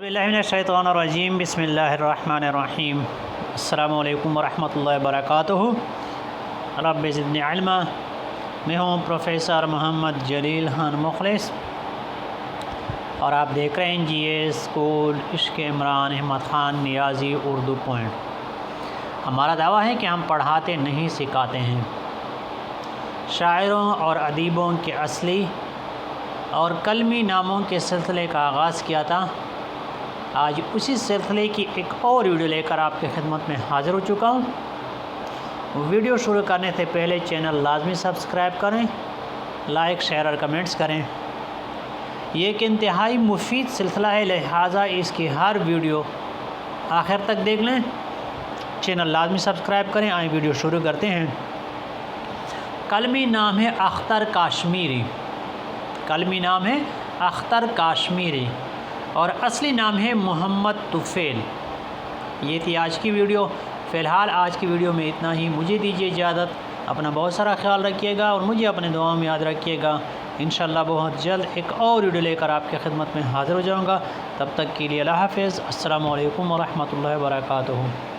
बिस्मिल्लाहिर्रहमानिर्रहीम बिस्मिल्लाहिर्रहमानिर्रहीम अस्सलामु अलैकुम वरहमतुल्लाहि वबरकातुहू। रब्बि ज़िदनी इल्मा। मैं हूँ प्रोफेसर मोहम्मद जलील खान मुखलिस और आप देख रहे हैं GS स्कूल इश्क़ इमरान अहमद ख़ान नियाज़ी उर्दू पॉइंट। हमारा दावा है कि हम पढ़ाते नहीं सिखाते हैं। शायरों और अदीबों के असली और कलमी नामों के सिलसिले का आगाज़ किया था। आज उसी सिलसिले की एक और वीडियो लेकर आपकी खिदमत में हाज़िर हो चुका हूँ। वीडियो शुरू करने से पहले चैनल लाजमी सब्सक्राइब करें, लाइक शेयर और कमेंट्स करें। ये एक इंतहाई मुफीद सिलसिला है, लिहाजा इसकी हर वीडियो आखिर तक देख लें। चैनल लाजमी सब्सक्राइब करें। आए वीडियो शुरू करते हैं। कलमी नाम है अख्तर काश्मीरी। कलमी नाम है अख्तर काश्मीरी और असली नाम है मोहम्मद तुफ़ैल। ये थी आज की वीडियो। फ़िलहाल आज की वीडियो में इतना ही। मुझे दीजिए इजाज़त। अपना बहुत सारा ख्याल रखिएगा और मुझे अपने दुआओं में याद रखिएगा। इंशाअल्लाह बहुत जल्द एक और वीडियो लेकर आपकी खिदमत में हाज़िर हो जाऊँगा। तब तक के लिए अल्लाह हाफ़िज़। अस्सलामु अलैकुम वरहमतुल्लाहि वबरकातुहू।